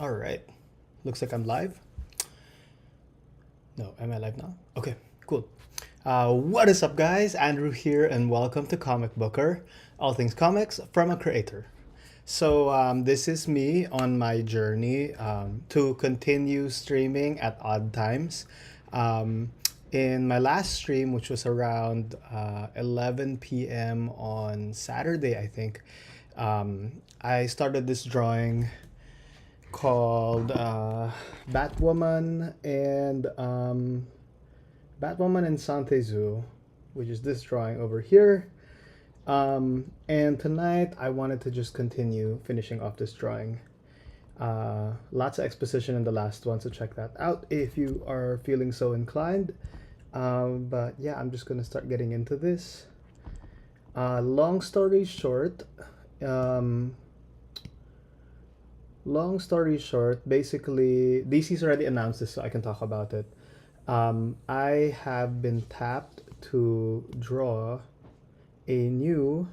All right. Looks like I'm live. No, am I live now? Okay, cool. What is up, guys? Andrew here, and welcome to Comicbooker, all things comics from a creator. This is me on my journey to continue streaming at odd times. In my last stream, which was around 11 p.m. on Saturday, I think, I started this drawing called Batwoman and Santezu, which is this drawing over here. And tonight I wanted to just continue finishing off this drawing. Lots of exposition in the last one, so check that out if you are feeling so inclined. But yeah, I'm just gonna start getting into this. Long story short, basically, DC's already announced this, so I can talk about it. I have been tapped to draw a new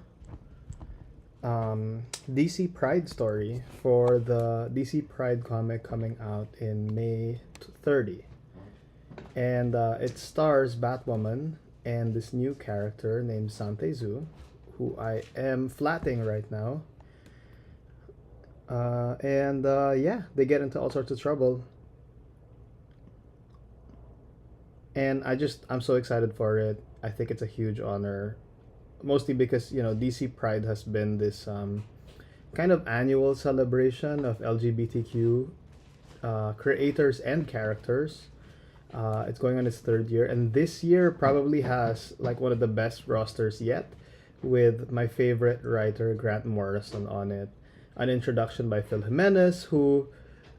DC Pride story for the DC Pride comic coming out in May 30. And it stars Batwoman and this new character named Santezu, who I am flatting right now. Yeah, they get into all sorts of trouble. And I'm so excited for it. I think it's a huge honor. Mostly because, DC Pride has been this kind of annual celebration of LGBTQ creators and characters. It's going on its third year. And this year probably has like one of the best rosters yet, with my favorite writer, Grant Morrison, on it. An introduction by Phil Jimenez, who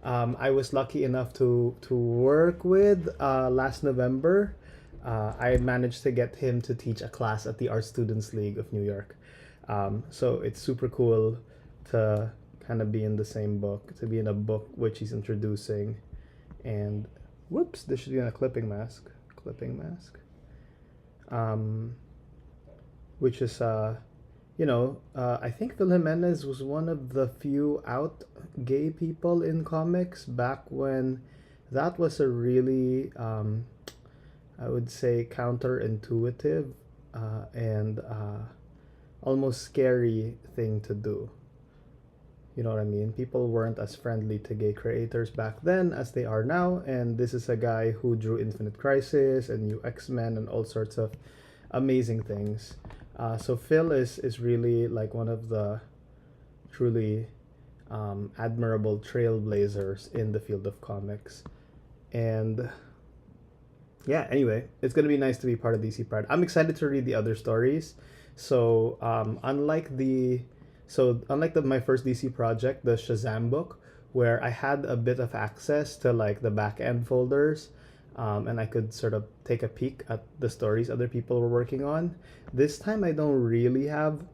I was lucky enough to work with last November. I managed to get him to teach a class at the Art Students League of New York. So it's super cool to kind of be in the same book, to be in a book which he's introducing. And whoops, this should be on a clipping mask. Which is I think Phil Jimenez was one of the few out gay people in comics back when that was a really, I would say, counterintuitive and almost scary thing to do. You know what I mean? People weren't as friendly to gay creators back then as they are now, and this is a guy who drew Infinite Crisis and New X-Men and all sorts of amazing things. So Phil is really like one of the truly admirable trailblazers in the field of comics. And yeah, anyway, it's going to be nice to be part of DC Pride. I'm excited to read the other stories. So my first DC project, the Shazam book, where I had a bit of access to like the back end folders, and I could sort of take a peek at the stories other people were working on. This time I don't really have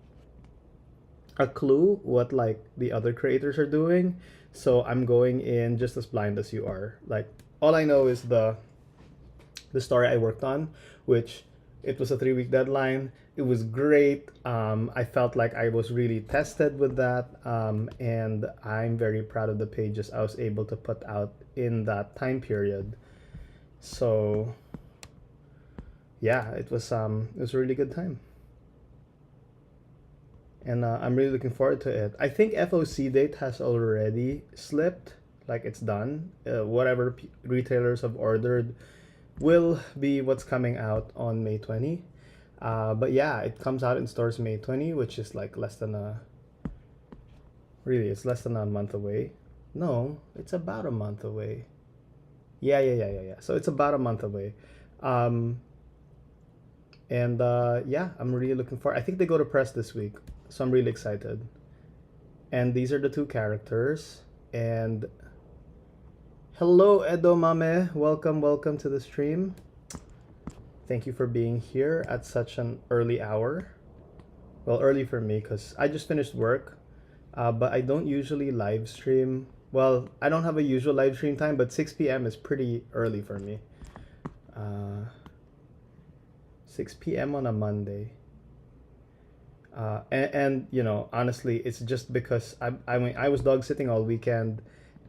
a clue what like the other creators are doing, so I'm going in just as blind as you are. Like, all I know is the story I worked on, which it was a 3-week deadline. It was great. I felt like I was really tested with that, and I'm very proud of the pages I was able to put out in that time period. So yeah, it was a really good time, and I'm really looking forward to it. I think FOC date has already slipped, like it's done. Whatever retailers have ordered will be what's coming out on May 20. But yeah, it comes out in stores May 20, which is like it's less than a month away. No, it's about a month away. Yeah. So it's about a month away. Yeah, I'm really looking forward. I think they go to press this week, so I'm really excited. And these are the two characters. And hello, Edo Mame. Welcome to the stream. Thank you for being here at such an early hour. Well, early for me because I just finished work, but I don't usually live stream. Well, I don't have a usual live stream time, but 6 p.m. is pretty early for me. 6 p.m. on a Monday. And honestly, it's just because I was dog sitting all weekend,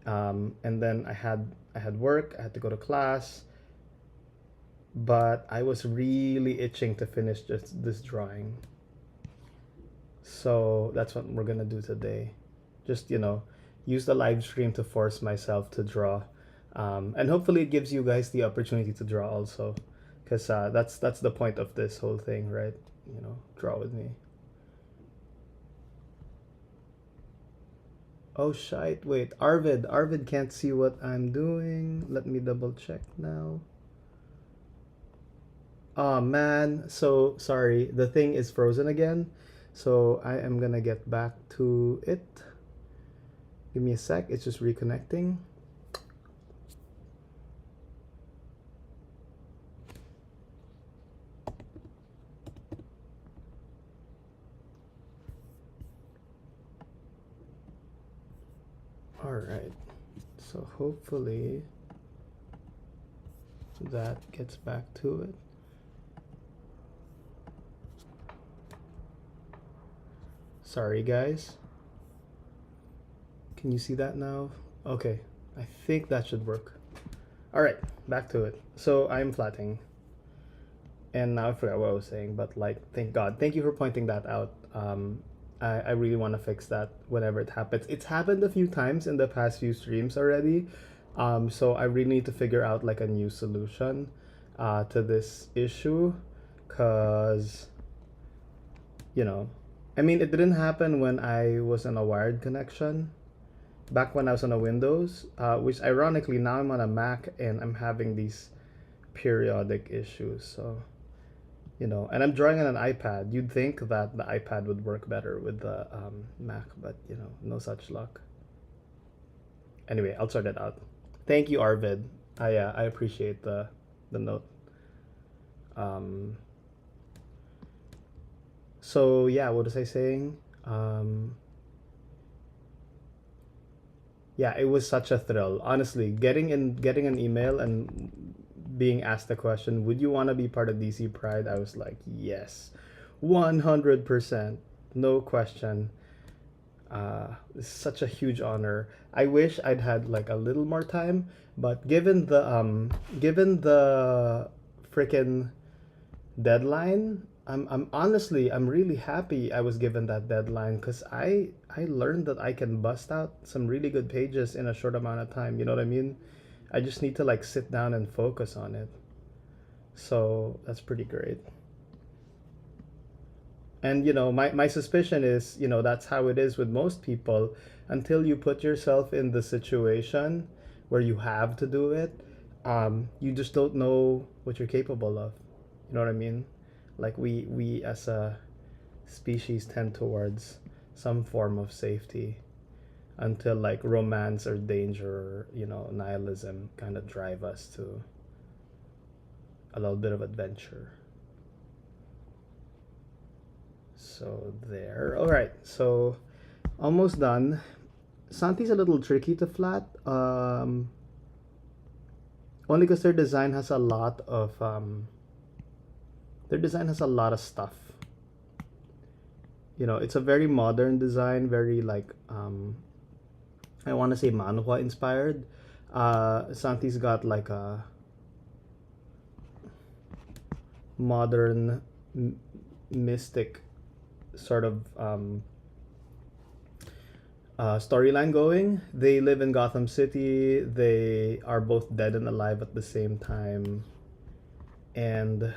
And then I had work. I had to go to class, but I was really itching to finish just this drawing. So that's what we're gonna do today. Just use the live stream to force myself to draw, and hopefully it gives you guys the opportunity to draw also, because that's the point of this whole thing, right? Draw with me. Oh shite! Wait, Arvid can't see what I'm doing. Let me double check now. Oh man, so sorry. The thing is frozen again. So I am gonna get back to it. Give me a sec. It's just reconnecting. All right. So hopefully that gets back to it. Sorry, guys. Can you see that now? Okay. I think that should work. All right, back to it. So I'm flatting. And now I forgot what I was saying, but thank God. Thank you for pointing that out. I really want to fix that whenever it happens. It's happened a few times in the past few streams already. So I really need to figure out a new solution to this issue, because I mean, it didn't happen when I was on a wired connection back when I was on a Windows, which ironically now I'm on a Mac and I'm having these periodic issues. So and I'm drawing on an iPad. You'd think that the iPad would work better with the Mac, but no such luck. Anyway, I'll sort it out. Thank you, Arvid. I appreciate the note. So yeah, what was I saying? Yeah, it was such a thrill. Honestly, getting an email and being asked the question, "Would you want to be part of DC Pride?" I was like, "Yes, 100%, no question." It's such a huge honor. I wish I'd had a little more time, but given the freaking deadline, I'm honestly I'm really happy I was given that deadline, because I learned that I can bust out some really good pages in a short amount of time. You know what I mean? I just need to sit down and focus on it. So that's pretty great. And my suspicion is, that's how it is with most people until you put yourself in the situation where you have to do it. You just don't know what you're capable of. You know what I mean? We as a species tend towards some form of safety until romance or danger, nihilism kind of drive us to a little bit of adventure. So there. All right. So almost done. Santi's a little tricky to flat. Only because their design has a lot of stuff. It's a very modern design, very I want to say manhwa inspired. Santi's got a modern mystic sort of storyline going. They live in Gotham City. They are both dead and alive at the same time, and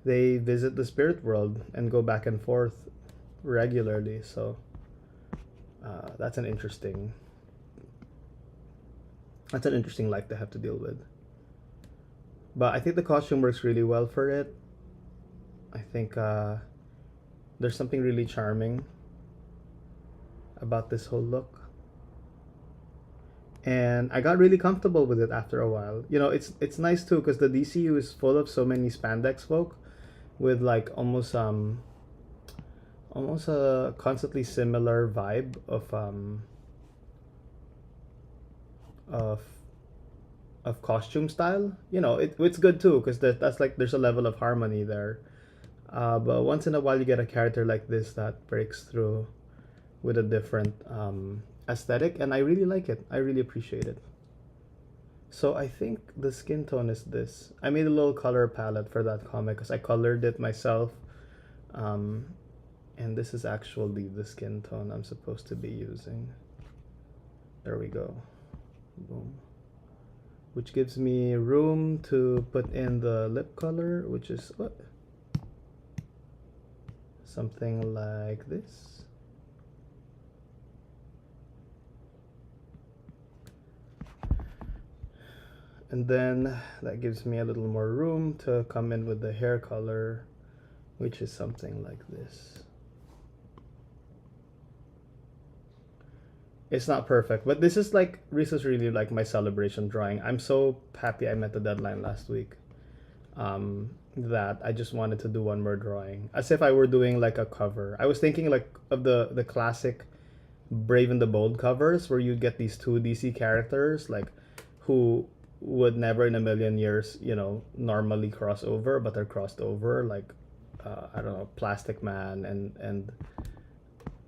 they visit the spirit world and go back and forth regularly. So that's an interesting life to have to deal with. But I think the costume works really well for it. I think there's something really charming about this whole look. And I got really comfortable with it after a while. It's nice too, because the DCU is full of so many spandex folk with almost a constantly similar vibe of costume style. It's good too, because that's there's a level of harmony there. But once in a while you get a character like this that breaks through with a different aesthetic, and I really like it. I really appreciate it. So I think the skin tone is this. I made a little color palette for that comic because I colored it myself. Um, and this is actually the skin tone I'm supposed to be using. There we go. Boom. Which gives me room to put in the lip color, which is what? Something like this. And then that gives me a little more room to come in with the hair color, which is something like this. It's not perfect, but this is really like my celebration drawing. I'm so happy I met the deadline last week. That I just wanted to do one more drawing, as if I were doing like a cover. I was thinking like of the classic Brave and the Bold covers where you get these two DC characters like who would never in a million years, normally cross over, but they're crossed over, like I don't know, Plastic Man and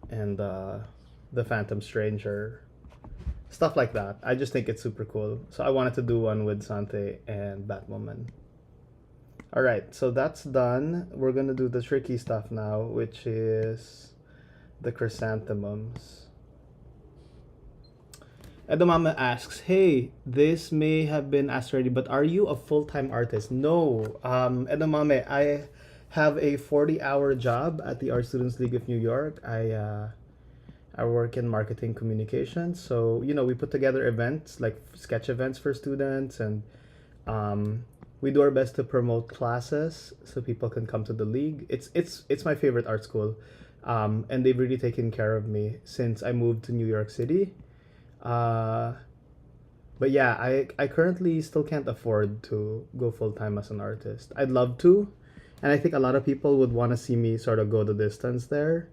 the Phantom Stranger, stuff like that. I just think it's super cool. So I wanted to do one with Sante and Batwoman. All right, so that's done. We're gonna do the tricky stuff now, which is the chrysanthemums. Edamame asks, "Hey, this may have been asked already, but are you a full-time artist?" No, Edamame, I have a 40-hour job at the Art Students League of New York. I work in marketing communications, so we put together events like sketch events for students, and we do our best to promote classes so people can come to the league. It's my favorite art school, and they've really taken care of me since I moved to New York City. But yeah, I currently still can't afford to go full time as an artist. I'd love to, and I think a lot of people would want to see me sort of go the distance there.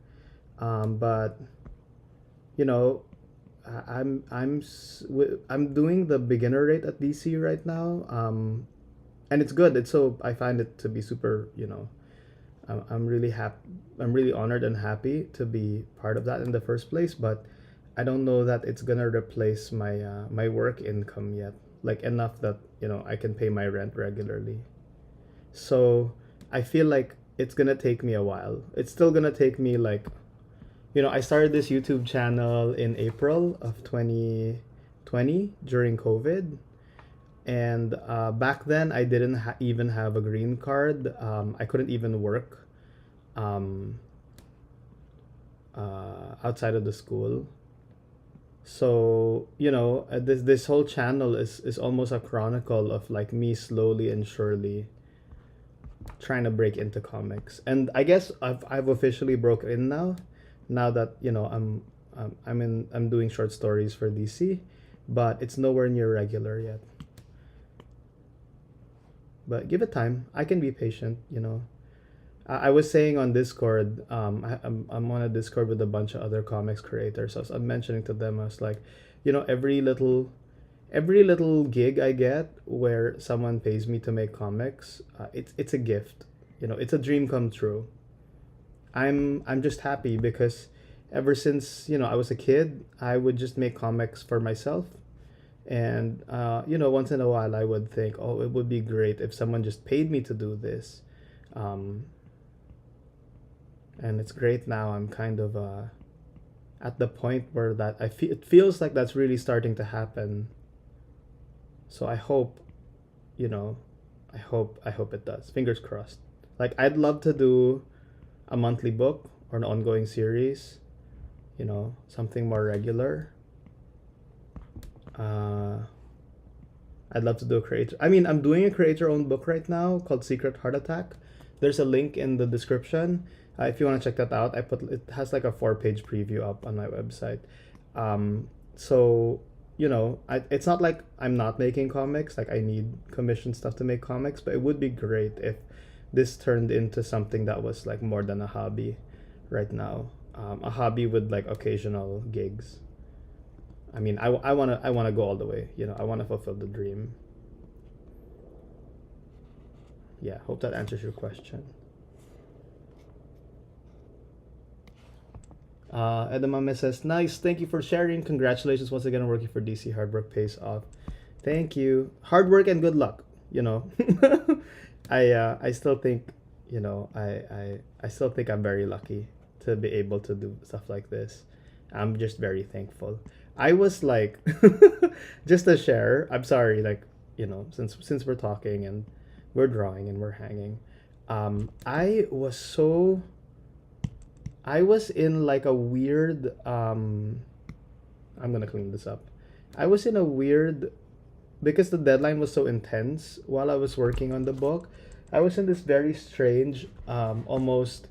But you know, I'm doing the beginner rate at DC right now, and it's good. I find it to be super. I'm really happy. I'm really honored and happy to be part of that in the first place. But I don't know that it's gonna replace my work income yet. Like enough that I can pay my rent regularly. So I feel like it's gonna take me a while. It's still gonna take me like, I started this YouTube channel in April of 2020 during COVID. And back then, I didn't even have a green card. I couldn't even work um, outside of the school. So this whole channel is almost a chronicle of like me slowly and surely trying to break into comics. And I guess I've officially broke in now. Now that I'm doing short stories for DC, but it's nowhere near regular yet. But give it time. I can be patient. I was saying on Discord, I'm on a Discord with a bunch of other comics creators. So I'm mentioning to them, I was like, every little gig I get where someone pays me to make comics, it's a gift. It's a dream come true. I'm just happy because ever since I was a kid, I would just make comics for myself. And once in a while, I would think, oh, it would be great if someone just paid me to do this. Um, and it's great now. I'm kind of at the point where that it feels like that's really starting to happen. So I hope, you know, I hope it does. Fingers crossed. Like I'd love to do a monthly book or an ongoing series. Something more regular. Uh, I'd love to do a creator. I mean, I'm doing a creator-owned book right now called Secret Heart Attack. There's a link in the description. If you want to check that out, it has like a 4-page preview up on my website. So it's not like I'm not making comics. Like I need commission stuff to make comics, but it would be great if this turned into something that was like more than a hobby right now. A hobby with like occasional gigs. I mean, I wanna go all the way. I wanna fulfill the dream. Yeah, hope that answers your question. Edamame says, nice, thank you for sharing. Congratulations once again on working for DC. Hard work pays off. Thank you. Hard work and good luck. You know, I still think, I still think I'm very lucky to be able to do stuff like this. I'm just very thankful. I was like, just to share. I'm sorry, like, since we're talking and we're drawing and we're hanging, I was so I was in like a weird I'm gonna clean this up. I was in a weird because the deadline was so intense while I was working on the book. I was in this very strange, almost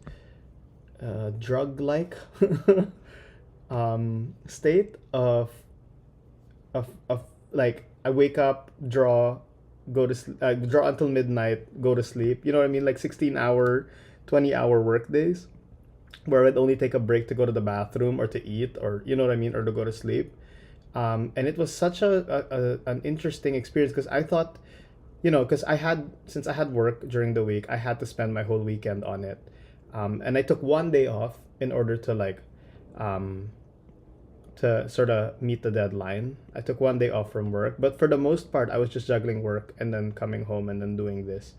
drug like state of like I wake up, draw, draw until midnight, go to sleep. You know what I mean? Like 16-hour, 20-hour work days where I'd only take a break to go to the bathroom or to eat or you know what I mean or to go to sleep. And it was such an interesting experience because I thought, because since I had work during the week, I had to spend my whole weekend on it, and I took one day off in order to um, to sort of meet the deadline. I took one day off from work, but for the most part, I was just juggling work and then coming home and then doing this.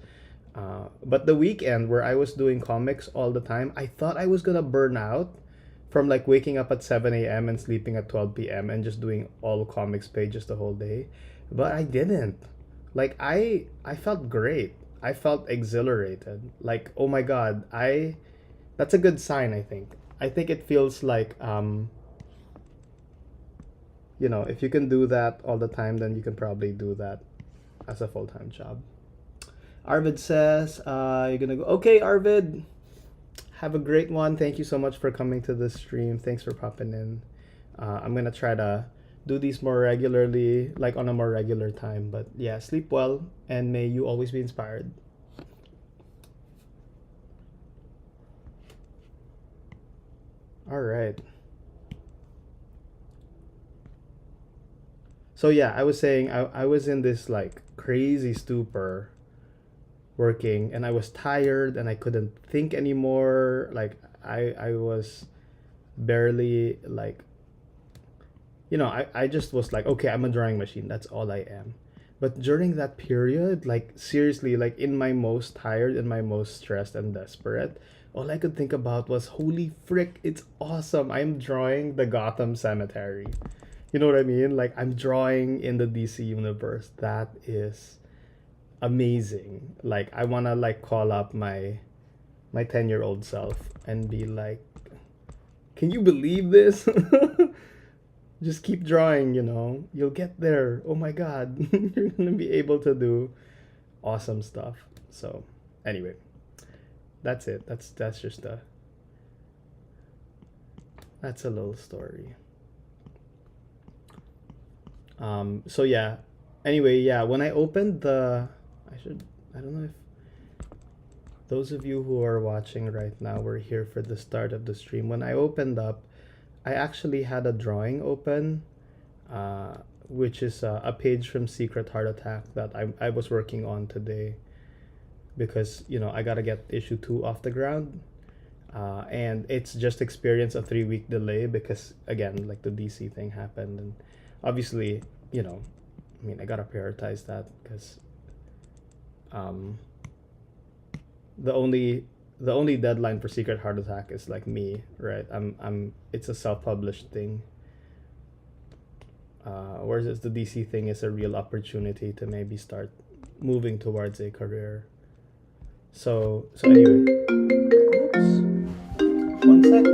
But the weekend where I was doing comics all the time, I thought I was gonna burn out from like waking up at 7 a.m. and sleeping at 12 p.m. and just doing all comics pages the whole day. But I didn't. Like I felt great. I felt exhilarated. Like, oh my god, I that's a good sign, I think. I think it feels like if you can do that all the time, then you can probably do that as a full-time job. Arvid says, you're gonna go. Okay, Arvid, have a great one. Thank you so much for coming to the stream. Thanks for popping in. I'm gonna try to do these more regularly, like on a more regular time. But yeah, sleep well, and may you always be inspired. All right. So yeah, I was saying I was in this like crazy stupor working and I was tired and I couldn't think anymore. Like I was barely like I just was like, okay, I'm a drawing machine. That's all I am. But during that period, like seriously, like in my most tired and my most stressed and desperate, all I could think about was, holy frick, it's awesome. I'm drawing the Gotham Cemetery. You know what I mean? Like I'm drawing in the DC universe. That is amazing. Like I wanna like call up my 10-year-old self and be like, can you believe this? Just keep drawing, you'll get there. Oh my god. You're gonna be able to do awesome stuff. So anyway, that's it. That's just that's a little story. So yeah. Anyway, yeah, when I opened I don't know if those of you who are watching right now were here for the start of the stream. When I opened up, I actually had a drawing open, which is a page from Secret Heart Attack that I was working on today because, I got to get issue 2 off the ground. And it's just experienced a 3-week delay because, again, like the DC thing happened. And obviously, I got to prioritize that because the only deadline for Secret Heart Attack is like me, right? It's a self-published thing. Whereas the DC thing is a real opportunity to maybe start moving towards a career. So anyway, oops, 1 sec.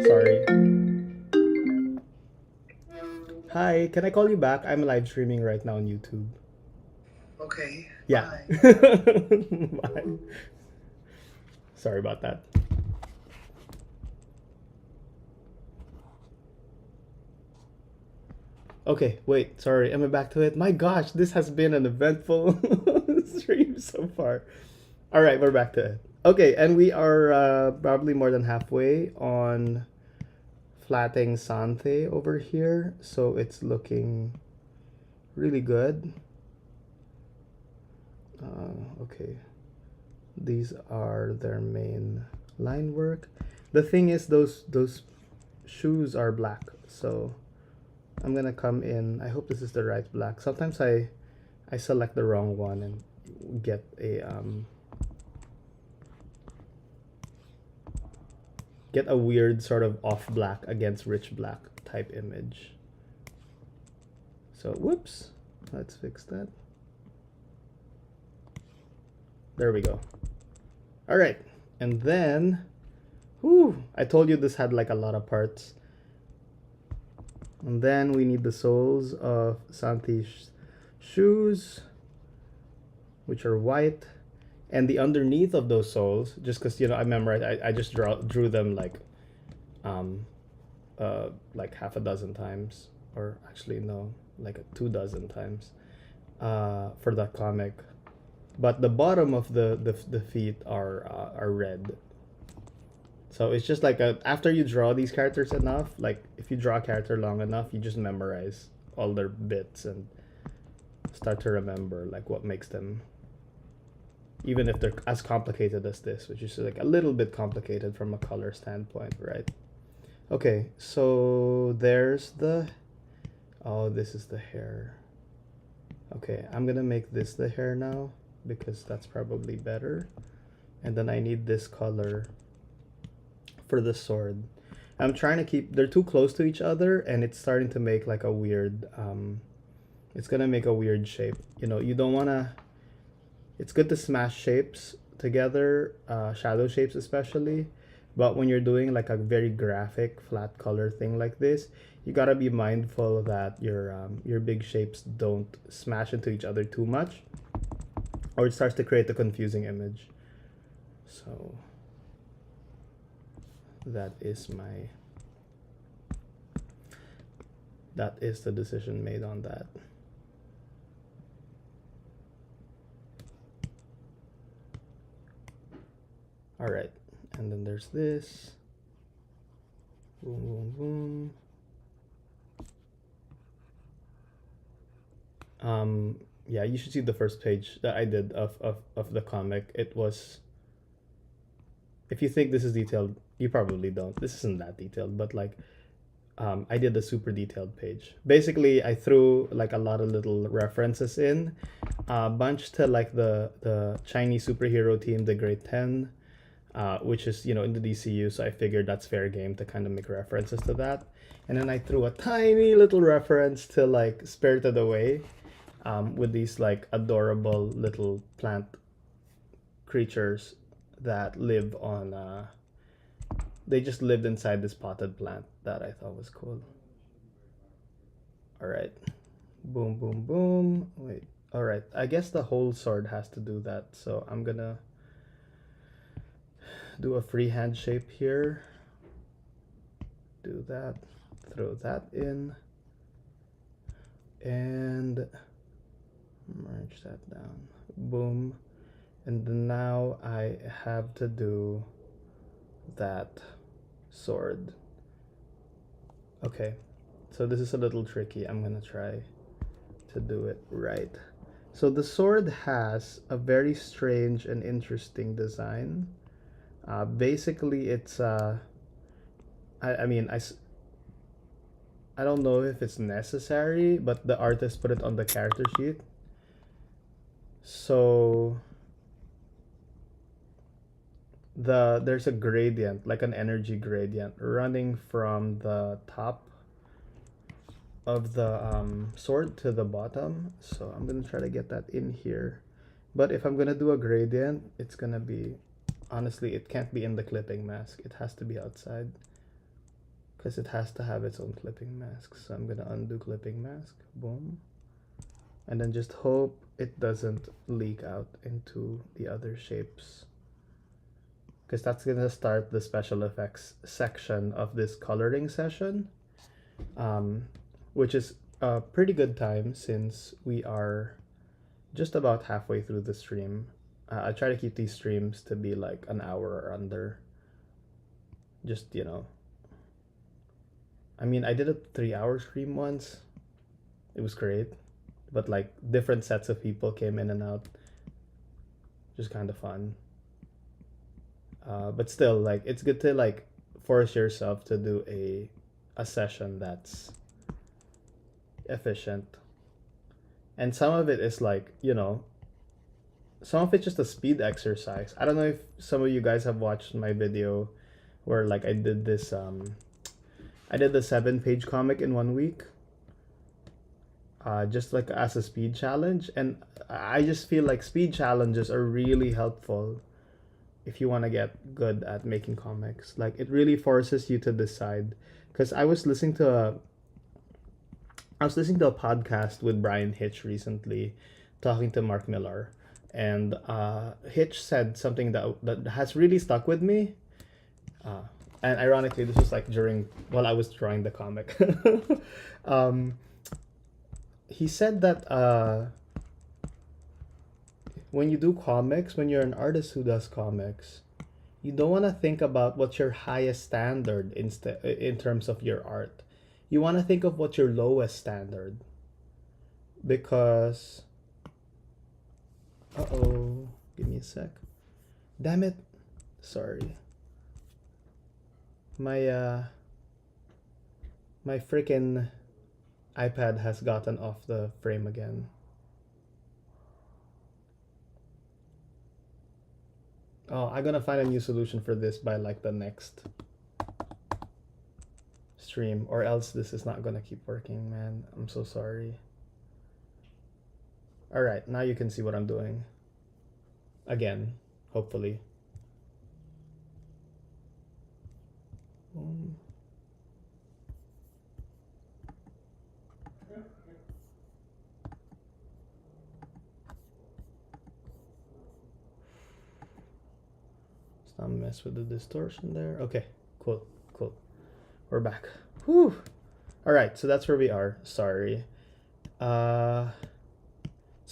Sorry. Hi, can I call you back? I'm live streaming right now on YouTube. Okay. Yeah. Bye. Sorry about that. Okay, wait, sorry, am I back to it? My gosh, this has been an eventful stream so far. All right, we're back to it. Okay, and we are probably more than halfway on flatting Santhe over here, so it's looking really good. Okay, these are their main line work. The thing is, those shoes are black, so I'm gonna come in. I hope this is the right black. Sometimes I select the wrong one and get a weird sort of off black against rich black type image. So whoops, let's fix that. There we go. All right, and then, whew, I told you this had like a lot of parts. And then we need the soles of Santi's shoes, which are white, and the underneath of those soles, just because I memorized, I just drew them like half a dozen times, or actually no, like 2 dozen times, for that comic. But the bottom of the feet are red. So it's just like after you draw these characters enough, like if you draw a character long enough, you just memorize all their bits and start to remember like what makes them, even if they're as complicated as this, which is like a little bit complicated from a color standpoint, right? Okay, so there's oh, this is the hair. Okay, I'm gonna make this the hair now because that's probably better. And then I need this color for the sword. I'm trying to keep, they're too close to each other and it's starting to make like a weird, it's gonna make a weird shape. You don't wanna, it's good to smash shapes together, shadow shapes especially, but when you're doing like a very graphic flat color thing like this, you gotta be mindful that your big shapes don't smash into each other too much, or it starts to create a confusing image. So that is the decision made on that. All right, and then there's this. Boom, boom, boom. Yeah, you should see the first page that I did of the comic. It was, if you think this is detailed, you probably don't. This isn't that detailed, but like, I did a super detailed page. Basically, I threw like a lot of little references in, a bunch to like the Chinese superhero team, the Great 10, which is in the DCU. So I figured that's fair game to kind of make references to that. And then I threw a tiny little reference to like Spirited Away, with these like adorable little plant creatures that live on. They just lived inside this potted plant that I thought was cool. All right, boom, boom, boom. Wait. All right. I guess the whole sword has to do that. So I'm gonna do a freehand shape here. Do that. Throw that in. And merge that down. Boom. And now I have to do that sword. Okay, so this is a little tricky. I'm gonna try to do it right. So the sword has a very strange and interesting design. Basically, it's I mean, I don't know if it's necessary, but the artist put it on the character sheet. So there's a gradient, like an energy gradient, running from the top of the sword to the bottom. So I'm gonna try to get that in here. But if I'm gonna do a gradient, it's gonna be, honestly, it can't be in the clipping mask. It has to be outside because it has to have its own clipping mask. So I'm gonna undo clipping mask, boom, and then just hope it doesn't leak out into the other shapes, because that's gonna start the special effects section of this coloring session, which is a pretty good time since we are just about halfway through the stream. I try to keep these streams to be like an hour or under. Just, I mean, I did a 3-hour stream once. It was great. But like different sets of people came in and out. Just kind of fun. But still, like, it's good to like force yourself to do a session that's efficient. And some of it is like, some of it's just a speed exercise. I don't know if some of you guys have watched my video where like I did this I did the 7-page comic in 1 week. Just like as a speed challenge, and I just feel like speed challenges are really helpful if you want to get good at making comics. Like it really forces you to decide. Because I was listening to a podcast with Brian Hitch recently, talking to Mark Millar, and Hitch said something that has really stuck with me. Uh, and ironically, this was like while I was drawing the comic. um, he said that when you do comics, when you're an artist who does comics, you don't want to think about what's your highest standard in terms of your art. You want to think of what's your lowest standard, because uh-oh, give me a sec. Damn it. Sorry. My freaking iPad has gotten off the frame again. Oh, I'm gonna find a new solution for this by like the next stream, or else this is not gonna keep working, man. I'm so sorry. Alright, now you can see what I'm doing. Again, hopefully. Let's not mess with the distortion there. Okay, cool. We're back. Whew. Alright, so that's where we are. Sorry. So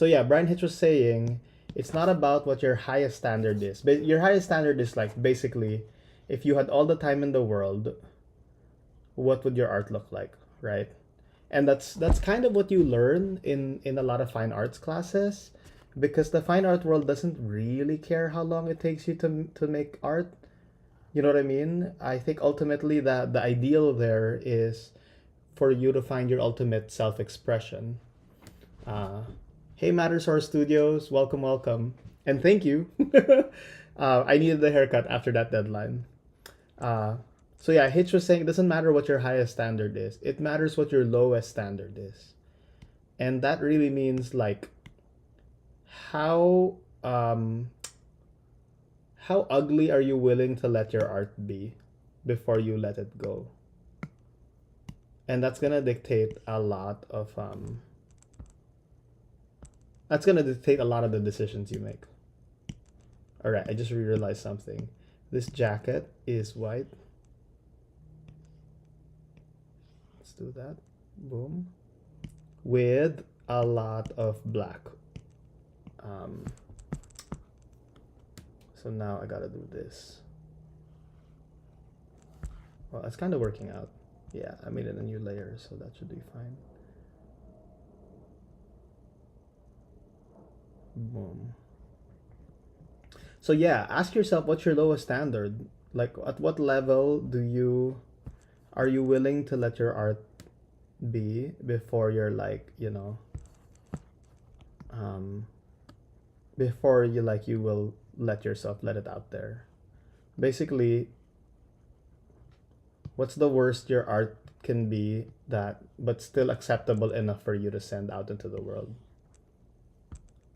yeah, Brian Hitch was saying it's not about what your highest standard is. But your highest standard is like basically if you had all the time in the world, what would your art look like, right? And that's kind of what you learn in a lot of fine arts classes, because the fine art world doesn't really care how long it takes you to make art. You know what I mean? I think ultimately that the ideal there is for you to find your ultimate self-expression. Hey, Mattersource Studios, welcome, and thank you. I needed the haircut after that deadline. So yeah, Hitch was saying it doesn't matter what your highest standard is. It matters what your lowest standard is. And that really means like how ugly are you willing to let your art be before you let it go? And that's gonna dictate a lot of the decisions you make. Alright, I just realized something. This jacket is white. Let's do that. Boom. With a lot of black. So now I gotta do this. Well, it's kind of working out. Yeah, I made it a new layer, so that should be fine. Boom. So yeah, ask yourself what's your lowest standard? Like at what level are you willing to let your art be before you're like, before you will let it out there. Basically, what's the worst your art can be but still acceptable enough for you to send out into the world?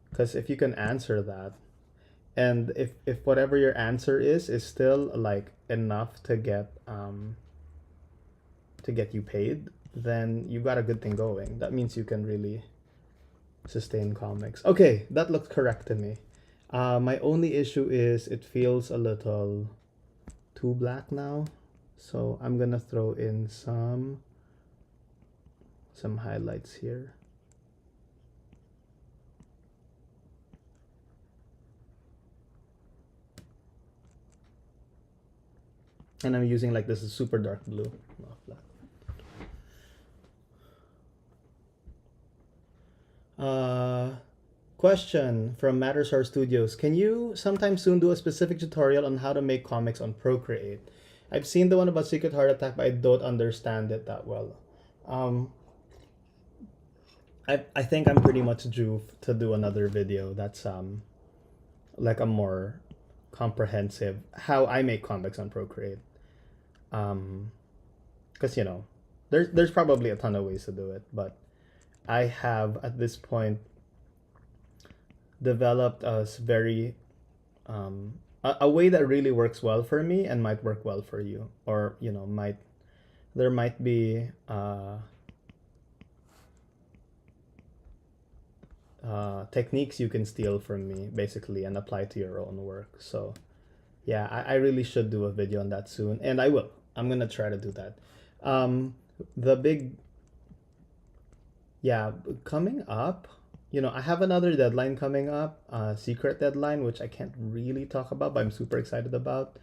Because if you can answer that, and if whatever your answer is still like enough to get you paid, then you got a good thing going. That means you can really sustain comics. Okay, that looks correct to me. My only issue is it feels a little too black now, so I'm gonna throw in some highlights here. And I'm using like this is super dark blue, not black. Question from Mattersource Studios. Can you sometime soon do a specific tutorial on how to make comics on Procreate? I've seen the one about Secret Heart Attack, but I don't understand it that well. Um, I think I'm pretty much due to do another video that's like a more comprehensive how I make comics on Procreate. Because you know, there's probably a ton of ways to do it, but I have at this point developed a very a way that really works well for me and might work well for you, or you know, might there might be techniques you can steal from me basically and apply to your own work. So yeah, I really should do a video on that soon, and I will. I'm gonna try to do that. The big, yeah, coming up, you know, I have another deadline coming up, secret deadline, which I can't really talk about, but I'm super excited about.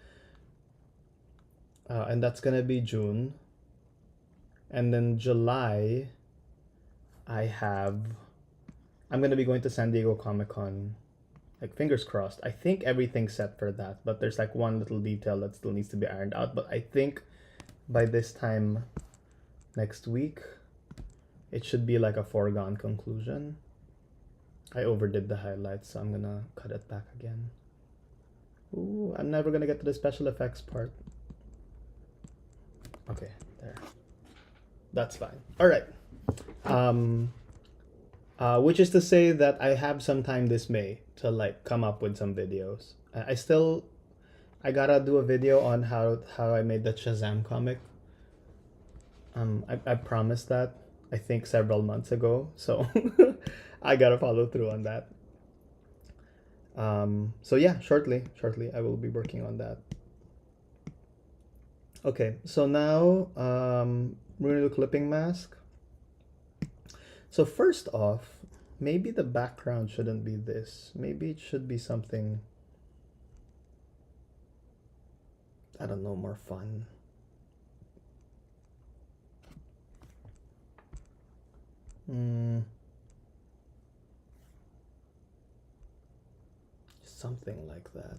And that's gonna be June. And then July, I'm gonna be going to San Diego Comic Con. Like, fingers crossed. I think everything's set for that, but there's like one little detail that still needs to be ironed out. But I think by this time next week, it should be like a foregone conclusion. I overdid the highlights, so I'm gonna cut it back again. Ooh, I'm never gonna get to the special effects part. Okay, there. That's fine. All right. Which is to say that I have some time this May to like come up with some videos. I gotta do a video on how I made the Shazam comic. I promised that, I think, several months ago, so I gotta follow through on that. So yeah, shortly I will be working on that. Okay, so now we're gonna do clipping mask. So first off, maybe the background shouldn't be this. Maybe it should be something, I don't know, more fun. Something like that.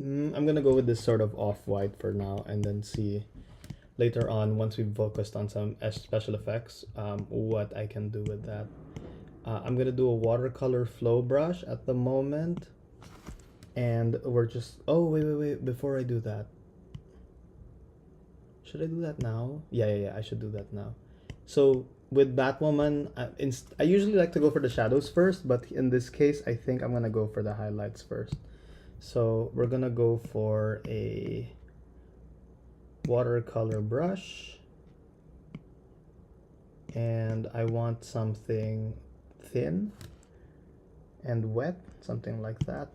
I'm gonna go with this sort of off-white for now, and then see later on, once we've focused on some special effects, what I can do with that. I'm gonna do a watercolor flow brush at the moment, and we're just, oh wait, before I do that, should I do that now? Yeah, I should do that now. So with Batwoman, I usually like to go for the shadows first, but in this case I think I'm gonna go for the highlights first. So we're gonna go for a watercolor brush, and I want something thin and wet, something like that.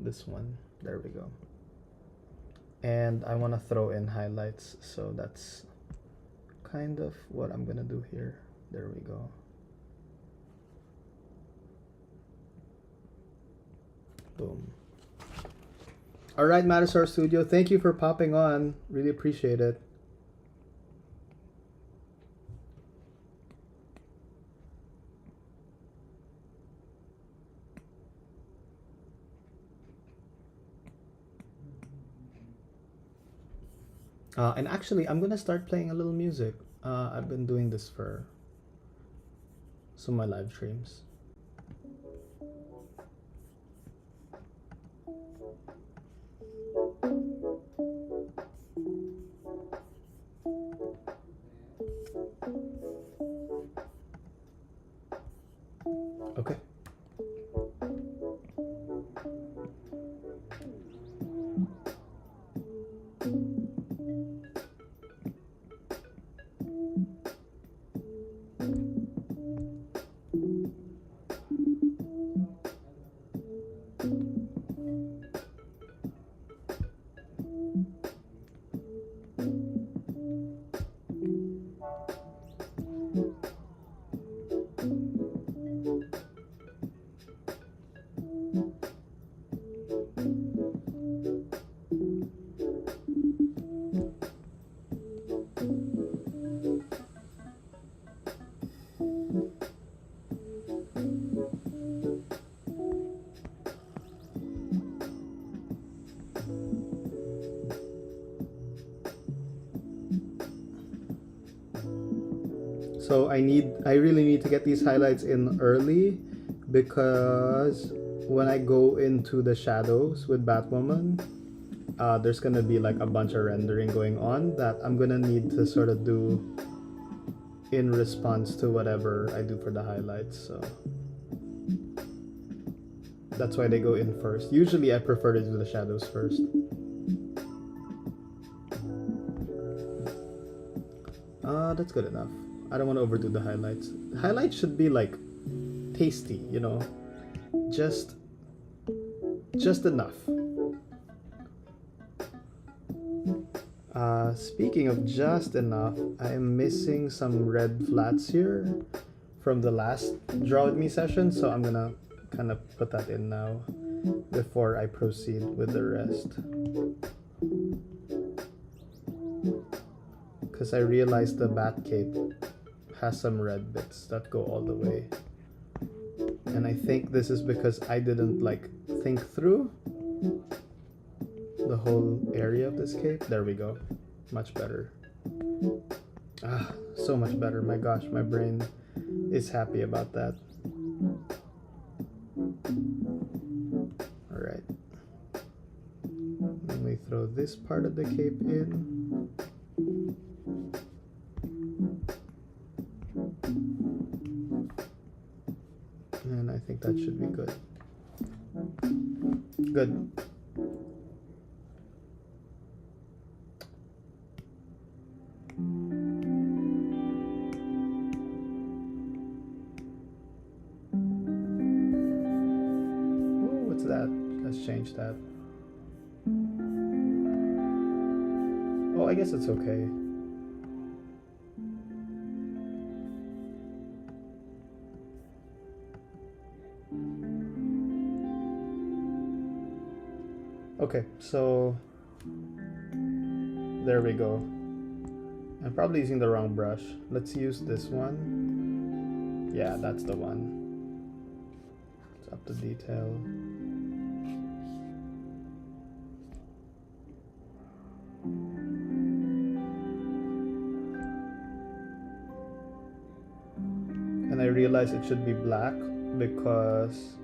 This one, there we go. And I want to throw in highlights, so that's kind of what I'm gonna do here. There we go. Boom. All right, Matasaur Studio, thank you for popping on. Really appreciate it. And actually, I'm gonna start playing a little music. I've been doing this for some of my live streams. Okay. So I really need to get these highlights in early, because when I go into the shadows with Batwoman, there's gonna be like a bunch of rendering going on that I'm gonna need to sort of do in response to whatever I do for the highlights. So that's why they go in first. Usually I prefer to do the shadows first. That's good enough. I don't want to overdo the highlights. Highlights should be like tasty, you know, just enough. Speaking of just enough, I am missing some red flats here from the last Draw With Me session, so I'm gonna kind of put that in now before I proceed with the rest. Because I realized the bat cape has some red bits that go all the way. And I think this is because I didn't like think through the whole area of this cape. There we go. Much better. So much better. My gosh, my brain is happy about that. Alright. Let me throw this part of the cape in. And I think that should be good. Good. What's that? Let's change that. Oh, I guess it's okay. Okay, so there we go. I'm probably using the wrong brush. Let's use this one. Yeah, that's the one. It's up to detail. And I realized it should be black because...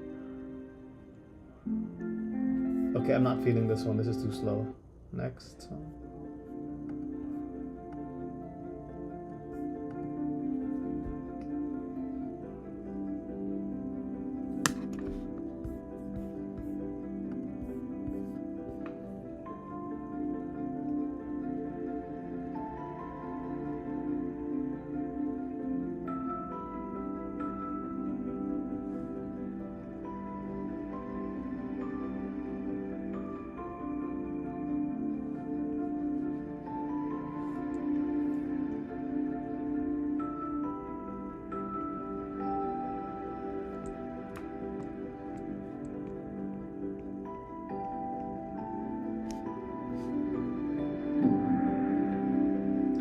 Okay, I'm not feeling this one. This is too slow. Next.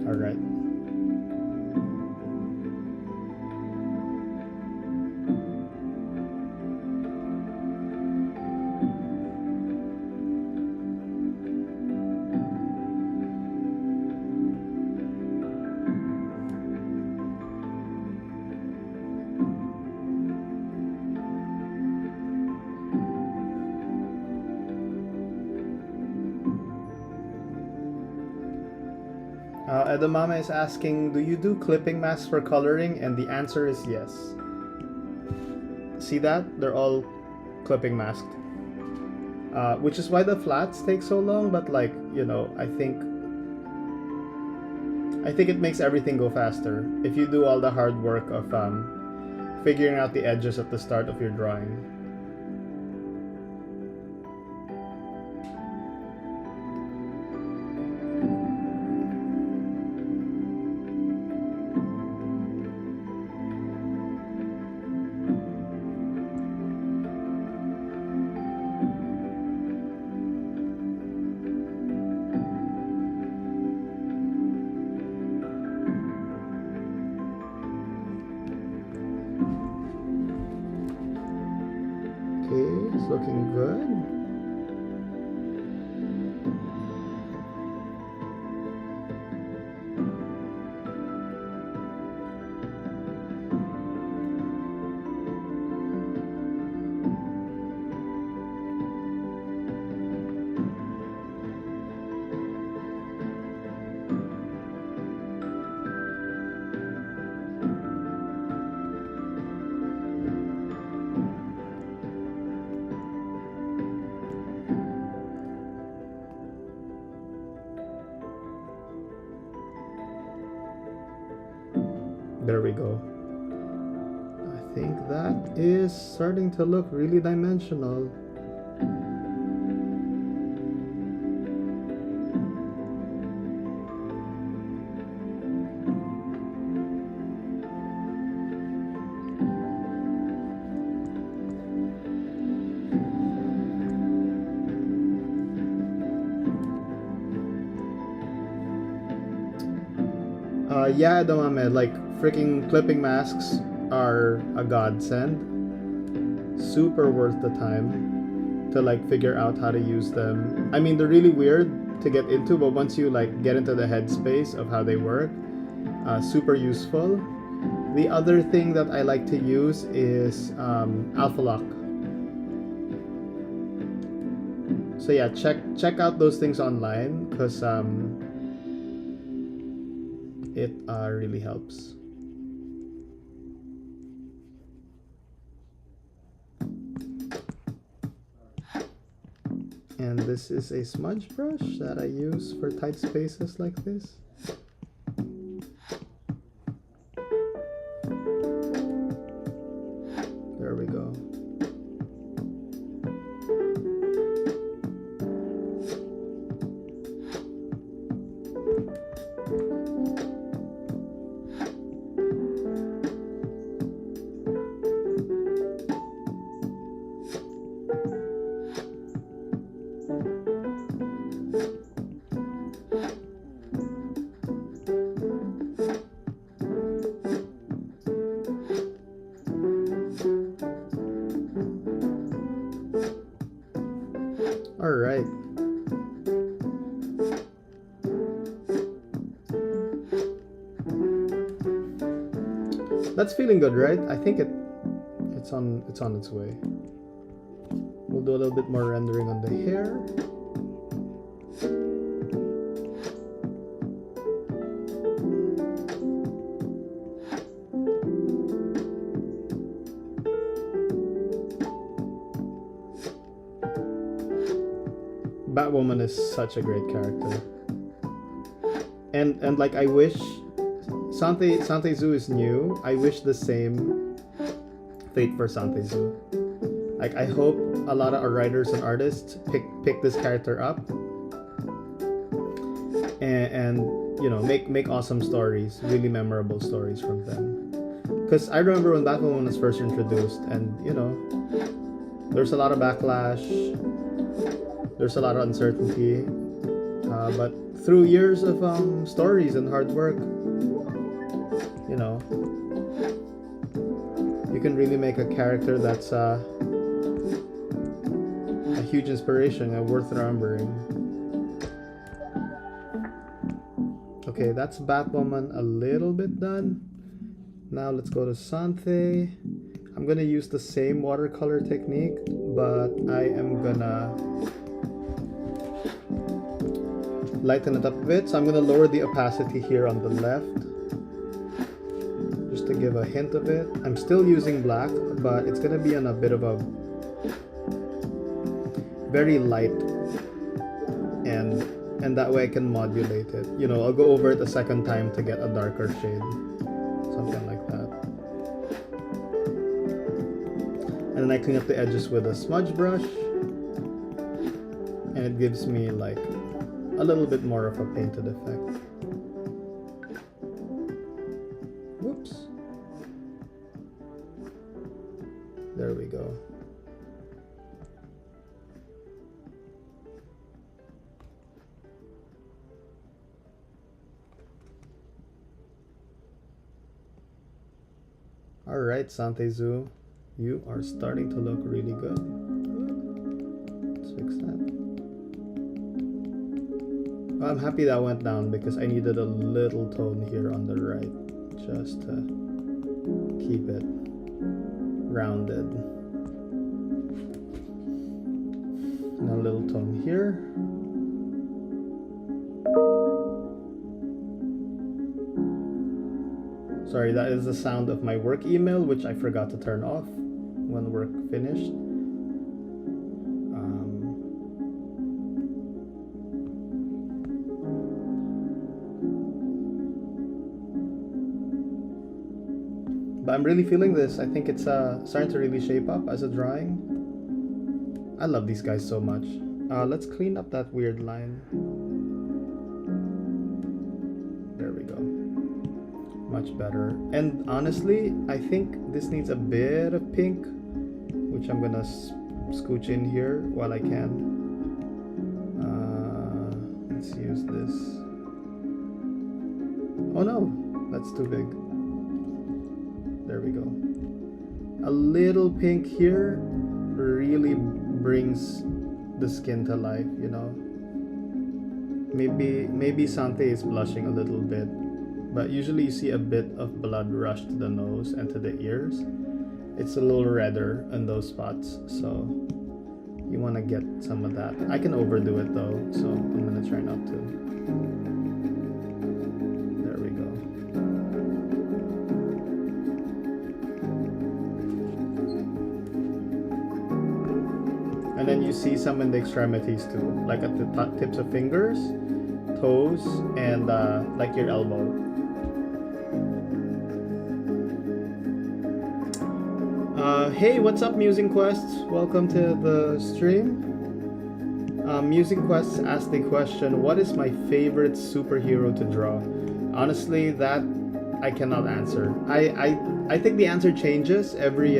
All right. Edamame is asking, do you do clipping masks for coloring? And the answer is yes. See that? They're all clipping masked. Which is why the flats take so long, but like, you know, I think it makes everything go faster if you do all the hard work of figuring out the edges at the start of your drawing. Okay, it's looking good. There we go. I think that is starting to look really dimensional. Yeah, Domame, like freaking clipping masks are a godsend. Super worth the time to like figure out how to use them. I mean, they're really weird to get into, but once you like get into the headspace of how they work, super useful. The other thing that I like to use is Alpha Lock. So yeah, check out those things online because it really helps. And this is a smudge brush that I use for tight spaces like this. There we go. All right. That's feeling good, right? I think it's on its way. We'll do a little bit more rendering on the hair. Batwoman is such a great character. And like I wish Sante Zu is new. I wish the same fate for Sante Zu. Like I hope a lot of our writers and artists pick this character up and you know make awesome stories, really memorable stories from them. Because I remember when Batwoman was first introduced, and you know, there's a lot of backlash, there's a lot of uncertainty, but through years of stories and hard work, you know, you can really make a character that's a huge inspiration and worth remembering. Okay, that's Batwoman a little bit done. Now let's go to Santhe. I'm gonna use the same watercolor technique, but I am gonna lighten it up a bit. So I'm gonna lower the opacity here on the left, just to give a hint of it. I'm still using black, but it's gonna be on a bit of a very light and that way I can modulate it. You know, I'll go over it a second time to get a darker shade, something like that. And then I clean up the edges with a smudge brush, and it gives me like a little bit more of a painted effect. Whoops. There we go. Alright, Sante Zu, you are starting to look really good. Let's fix that. Well, I'm happy that went down because I needed a little tone here on the right just to keep it rounded. And a little tone here. Sorry, that is the sound of my work email, which I forgot to turn off when work finished. But I'm really feeling this. I think it's starting to really shape up as a drawing. I love these guys so much. Let's clean up that weird line. There we go. Much better. And honestly, I think this needs a bit of pink, which I'm gonna scooch in here while I can. Let's use this. Oh no, that's too big. There we go. A little pink here really brings the skin to life, you know. Maybe Sante is blushing a little bit, but usually you see a bit of blood rush to the nose and to the ears. It's a little redder in those spots, so you want to get some of that. I can overdo it though, so I'm gonna try not to. There we go. And then you see some in the extremities too, like at the tips of fingers, toes, and like your elbow. Hey, what's up, Musing Quests? Welcome to the stream. Musing Quests asked the question, what is my favorite superhero to draw? Honestly, that I cannot answer. I think the answer changes every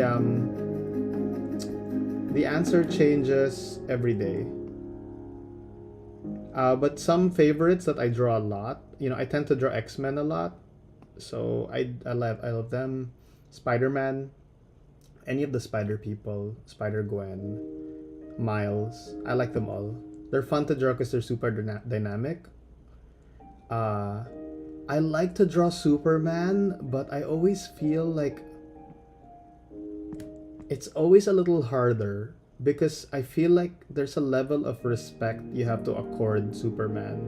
day. But some favorites that I draw a lot, you know, I tend to draw X-Men a lot, so I love them. Spider-Man, any of the Spider people, Spider-Gwen, Miles, I like them all. They're fun to draw because they're super dynamic. I like to draw Superman, but I always feel like it's always a little harder because I feel like there's a level of respect you have to accord Superman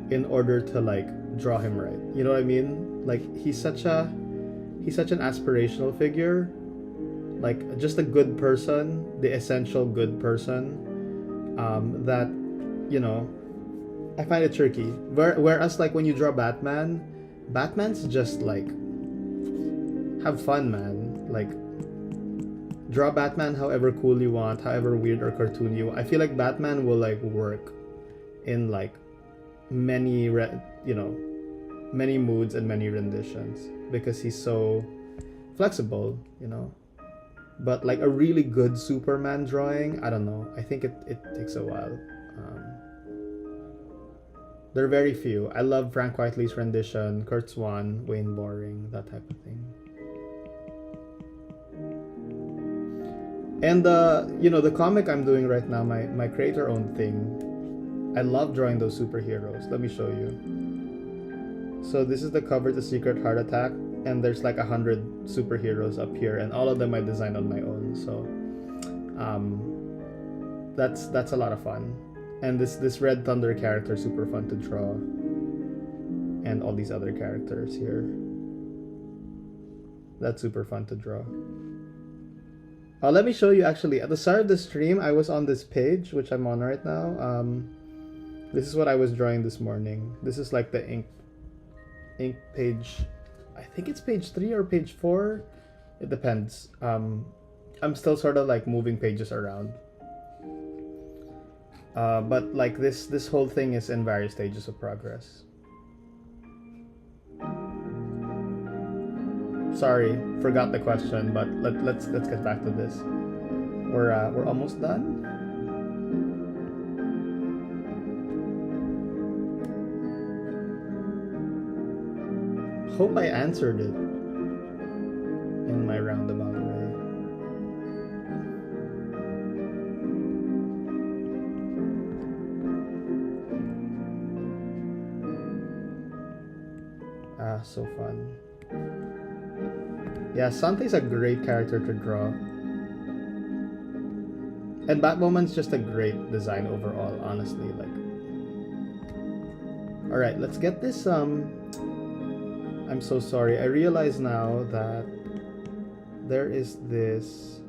in order to like draw him right. You know what I mean? Like he's such an aspirational figure, like just a good person, the essential good person, that, you know, I find it tricky. Whereas like when you draw Batman's just like, have fun, man. Like draw Batman however cool you want, however weird or cartoon you want. I feel like Batman will like work in like many many moods and many renditions because he's so flexible, you know. But like a really good Superman drawing, I don't know. I think it takes a while. There are very few. I love Frank Whiteley's rendition, Kurt Swan, Wayne Boring, that type of thing. And you know, the comic I'm doing right now, my creator-owned thing, I love drawing those superheroes. Let me show you. So this is the cover to Secret Heart Attack, and there's like 100 superheroes up here, and all of them I designed on my own. So that's a lot of fun. And this Red Thunder character is super fun to draw, and all these other characters here. That's super fun to draw. Let me show you actually. At the start of the stream, I was on this page, which I'm on right now. This is what I was drawing this morning. This is like the ink page. I think it's page 3 or page 4. It depends. I'm still sort of like moving pages around. But like this whole thing is in various stages of progress. Sorry, forgot the question, but let's get back to this. We're almost done. Hope I answered it in my roundabout way. So fun. Yeah, Sante's a great character to draw. And Batwoman's just a great design overall, honestly. Like, alright, let's get this. I'm so sorry. I realize now that there is this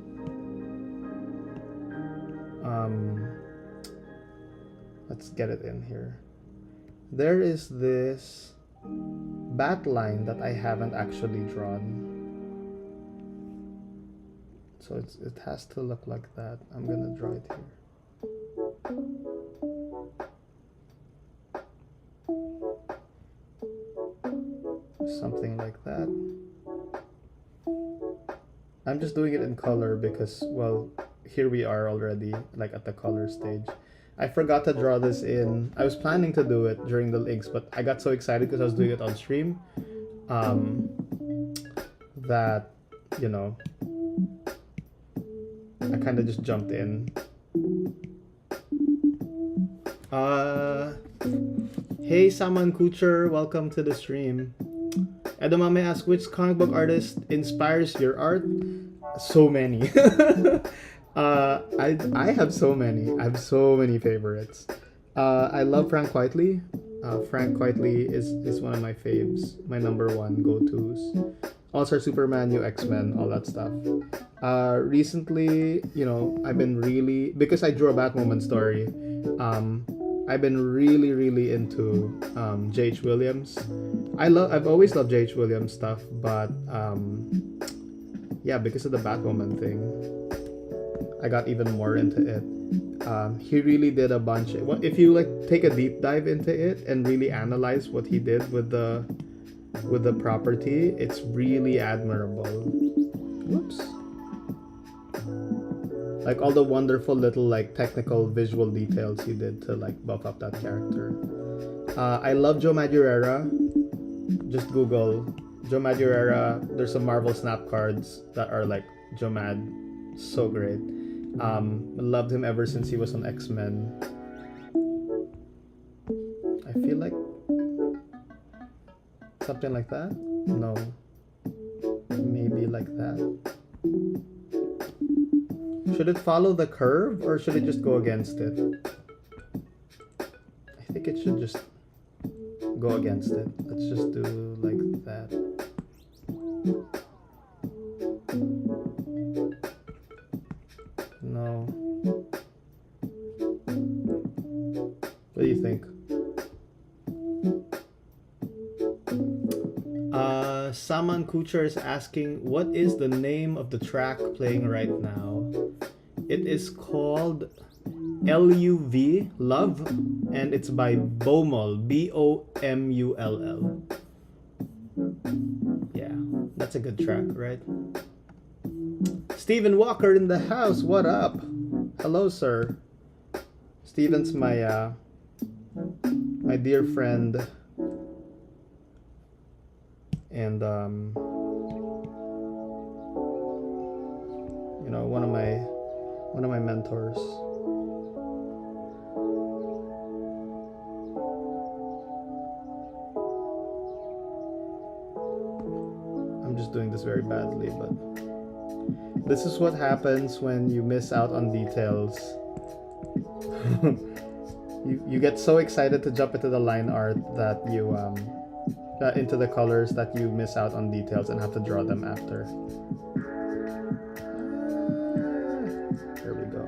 let's get it in here. There is this bat line that I haven't actually drawn. So it has to look like that. I'm gonna draw it here. Something like that. I'm just doing it in color because, well, here we are already, like at the color stage. I forgot to draw this in. I was planning to do it during the links, but I got so excited because I was doing it on stream that, you know, I kind of just jumped in. Hey, Saman Kucher, welcome to the stream. Edamame asks, which comic book artist inspires your art? So many. I have so many. I have so many favorites. I love Frank Quitely. Frank Quitely is one of my faves. My number one go-tos. All-Star Superman, New X-Men, all that stuff. Recently, you know, I've been really, because I drew a Batwoman story, I've been really into J.H. Williams. I've always loved J.H. Williams stuff, but yeah, because of the Batwoman thing, I got even more into it. He really did a bunch. If you like take a deep dive into it and really analyze what he did with the property, it's really admirable. Whoops. Like all the wonderful little like technical visual details he did to like buff up that character. I love Joe Madureira. Just Google Joe Madureira. There's some Marvel Snap cards that are like Joe Mad, so great. Loved him ever since he was on X-Men. I feel like something like that. No, maybe like that. Should it follow the curve or should it just go against it? I think it should just go against it. Let's just do like that. No. What do you think? Saman Kucher is asking, what is the name of the track playing right now? It is called LUV, Love, and it's by Bomull, Bomull. Yeah, that's a good track, right? Stephen Walker in the house, what up? Hello, sir. Steven's my my dear friend, and you know, one of my mentors. I'm just doing this very badly, but this is what happens when you miss out on details. you get so excited to jump into the line art that you into the colors that you miss out on details and have to draw them after. There we go.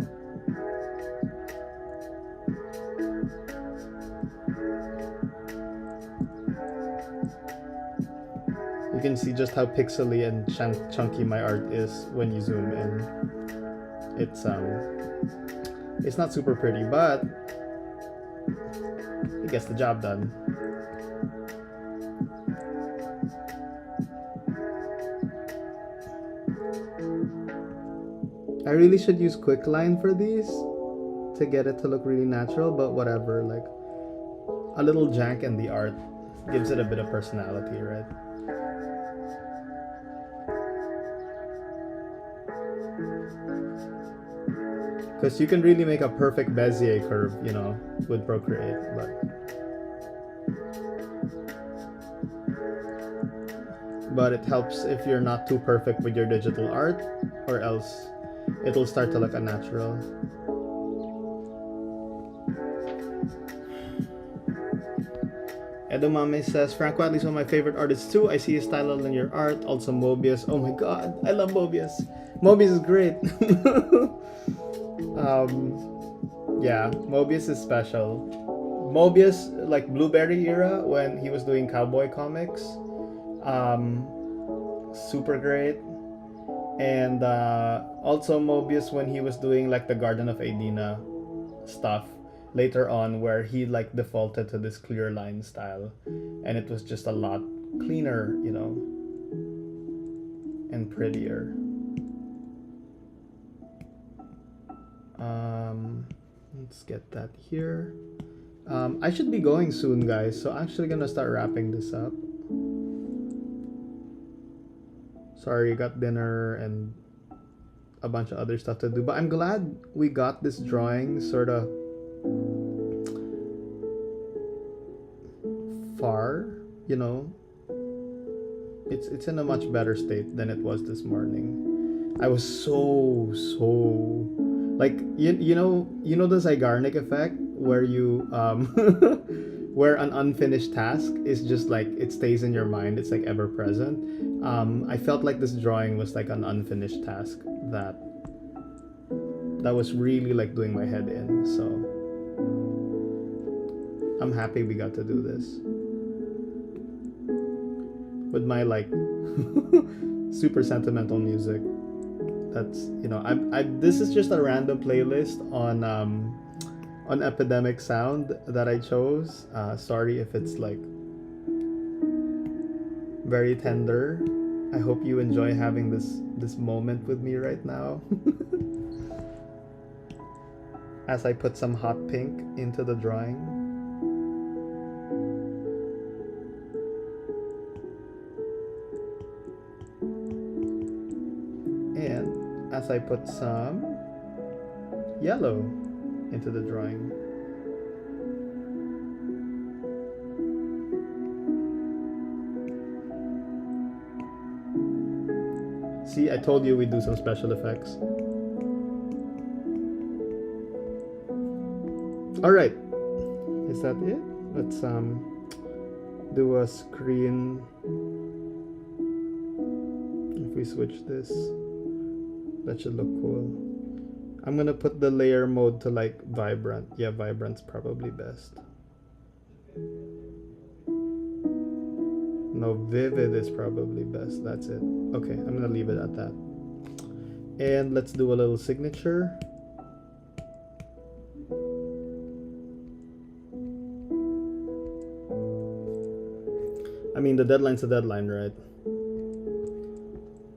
You can see just how pixely and chunky my art is when you zoom in. It's not super pretty, but it gets the job done. I really should use quicklime for these to get it to look really natural, but whatever, like a little jank in the art gives it a bit of personality, right? Because you can really make a perfect Bezier curve, you know, with Procreate, but it helps if you're not too perfect with your digital art, or else it'll start to look unnatural. Edumame says, Frank Wadley's one of my favorite artists too. I see his style in your art. Also Mobius. Oh my god, I love Mobius. Mobius is great. Yeah, Mobius is special. Mobius, like Blueberry era, when he was doing cowboy comics. Super great. And also Mobius when he was doing like the Garden of Adina stuff later on, where he like defaulted to this clear line style, and it was just a lot cleaner, and prettier. Let's get that here. I should be going soon, guys, so I'm actually gonna start wrapping this up. Sorry, got dinner and a bunch of other stuff to do, but I'm glad we got this drawing sort of far. You know, it's in a much better state than it was this morning. I was so like you know the Zygarnik effect where you where an unfinished task is just like it stays in your mind. It's like ever present. I felt like this drawing was like an unfinished task that was really like doing my head in. So I'm happy we got to do this with my like super sentimental music. That's I this is just a random playlist on Epidemic Sound that I chose. Sorry if it's like very tender. I hope you enjoy having this moment with me right now. As I put some hot pink into the drawing. And as I put some yellow into the drawing. See, I told you we'd do some special effects. Alright. Is that it? Let's do a screen. If we switch this, that should look cool. I'm gonna put the layer mode to like vibrant. Yeah, vibrant's probably best. No, vivid is probably best. That's it. Okay, I'm gonna leave it at that. And let's do a little signature. I mean, the deadline's a deadline, right?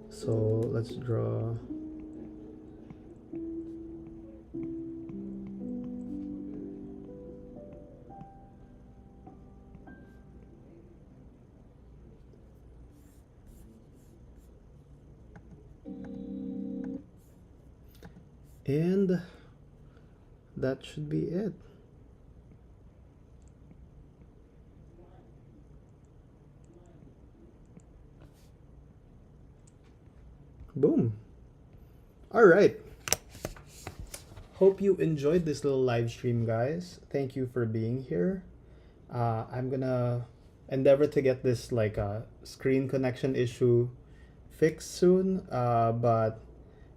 So let's draw. And that should be it. Boom. All right. Hope you enjoyed this little live stream, guys. Thank you for being here. I'm gonna endeavor to get this like screen connection issue fixed soon. But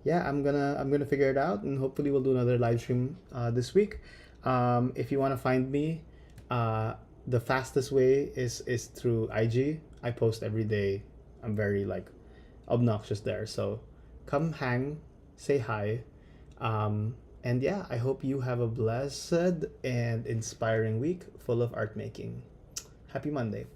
yeah, I'm gonna figure it out, and hopefully we'll do another live stream this week. If you want to find me, the fastest way is through IG. I post every day. I'm very like obnoxious there, so come hang, say hi, and yeah, I hope you have a blessed and inspiring week full of art making. Happy Monday.